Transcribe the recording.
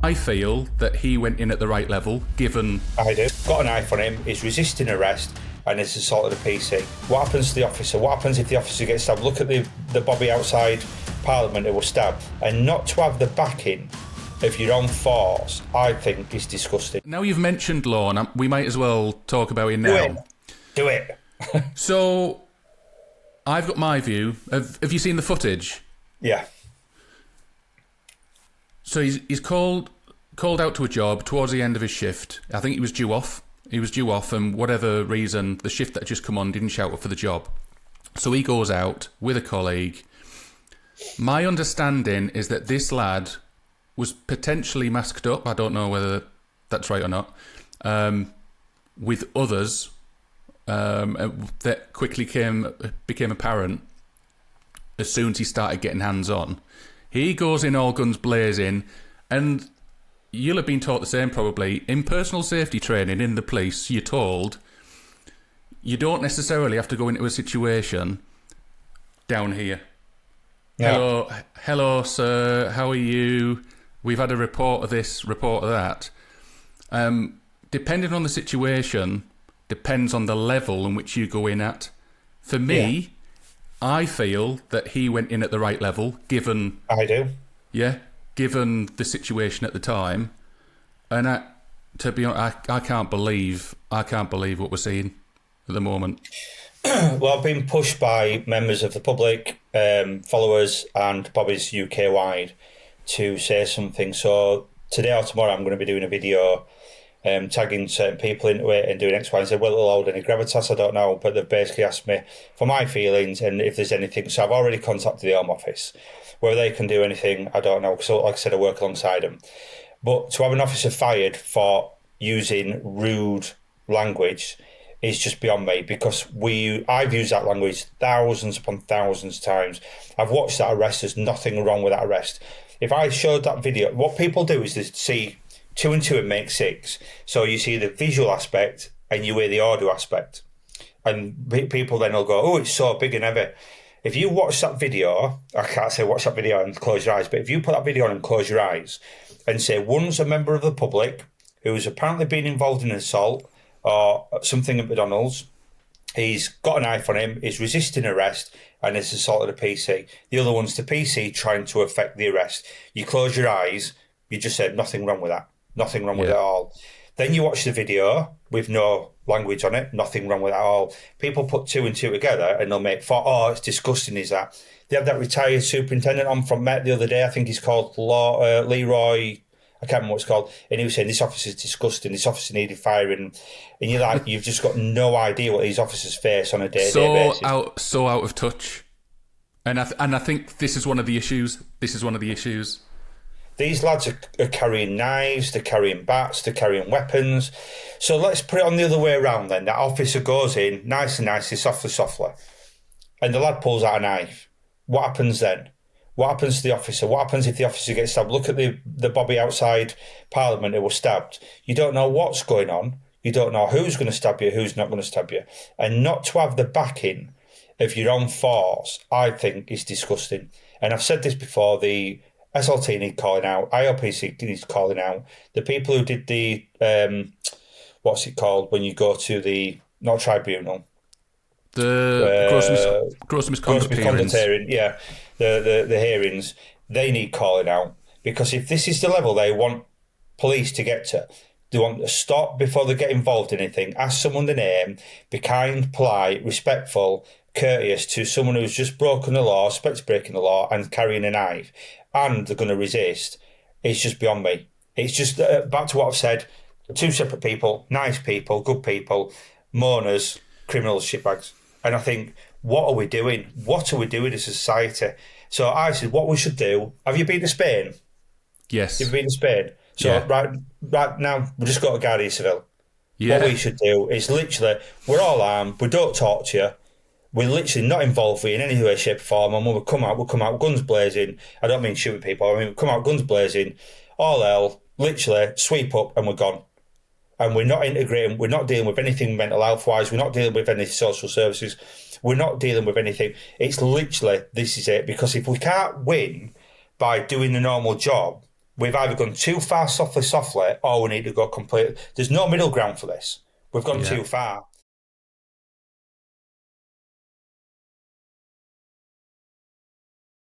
I feel that he went in at the right level, given... I do. Got a knife on him, he's resisting arrest, and he's assaulted a PC. What happens to the officer? What happens if the officer gets stabbed? Look at the bobby outside Parliament who was stabbed. And not to have the backing of your own force, I think, is disgusting. Now you've mentioned Lorne, we might as well talk about him now. Do it. So, I've got my view. Have you seen the footage? Yeah. So he's called out to a job towards the end of his shift. I think he was due off. And whatever reason, the shift that had just come on didn't shout up for the job. So he goes out with a colleague. My understanding is that this lad was potentially masked up. I don't know whether that's right or not. With others, that quickly became apparent as soon as he started getting hands on. He goes in all guns blazing, and you'll have been taught the same probably. In personal safety training in the police, you're told you don't necessarily have to go into a situation down here. Yeah. Hello, sir, how are you? We've had a report of this, report of that. Depending on the situation, depends on the level in which you go in at. For me, I feel that he went in at the right level, given... I do. Yeah, given the situation at the time. And to be honest, I can't believe what we're seeing at the moment. Well, I've been pushed by members of the public, followers, and Bobby's UK-wide to say something. So today or tomorrow, I'm going to be doing a video tagging certain people into it and doing X, Y, and Z. Will it hold any gravitas? I don't know. But they've basically asked me for my feelings and if there's anything. So I've already contacted the Home Office. Whether they can do anything, I don't know. Because like I said, I work alongside them. But to have an officer fired for using rude language is just beyond me, because I've used that language thousands upon thousands of times. I've watched that arrest. There's nothing wrong with that arrest. If I showed that video, what people do is they see 2 and 2 and make 6. So you see the visual aspect and you hear the audio aspect. And people then will go, oh, it's so big and heavy. If you watch that video, I can't say watch that video and close your eyes, but if you put that video on and close your eyes and say one's a member of the public who's apparently been involved in an assault or something at McDonald's, he's got a knife on him, he's resisting arrest, and he's assaulted a PC. The other one's the PC trying to affect the arrest. You close your eyes, you just said nothing wrong with that. Nothing wrong with it at all. Then you watch the video with no language on it. Nothing wrong with it at all. People put 2 and 2 together and they'll make 4. Oh, it's disgusting, is that? They have that retired superintendent on from Met the other day. I think he's called Leroy. I can't remember what it's called. And he was saying, this officer's disgusting. This officer needed firing. And you're like, you've just got no idea what these officers face on a day-to-day basis. So out of touch. And I think this is one of the issues. These lads are carrying knives, they're carrying bats, they're carrying weapons. So let's put it on the other way around then. That officer goes in, nicely, softly. And the lad pulls out a knife. What happens then? What happens to the officer? What happens if the officer gets stabbed? Look at the bobby outside Parliament who was stabbed. You don't know what's going on. You don't know who's going to stab you, who's not going to stab you. And not to have the backing of your own force, I think, is disgusting. And I've said this before, the SLT need calling out, IOPC needs calling out. The people who did the, what's it called, when you go to the, not tribunal. The gross misconduct hearing. Yeah, the hearings, they need calling out. Because if this is the level they want police to get to, they want to stop before they get involved in anything, ask someone the name, be kind, polite, respectful, courteous to someone who's just broken the law, suspects breaking the law and carrying a knife, and they're going to resist, it's just beyond me. It's just, back to what I've said, 2 separate people, nice people, good people, mourners, criminals, shitbags. And I think, what are we doing? What are we doing as a society? So I said, what we should do, have you been to Spain? Yes. You've been to Spain? So yeah. right now, we just got to Guardia Civil. Yeah. What we should do is literally, we're all armed, we don't talk to you, we're literally not involved with you in any way, shape or form, and when we come out, guns blazing. I don't mean shooting people, I mean we come out guns blazing, all hell, literally sweep up and we're gone. And we're not integrating, we're not dealing with anything mental health wise, we're not dealing with any social services, we're not dealing with anything. It's literally, this is it, because if we can't win by doing the normal job, we've either gone too far softly, or we need to go complete. There's no middle ground for this. We've gone too far.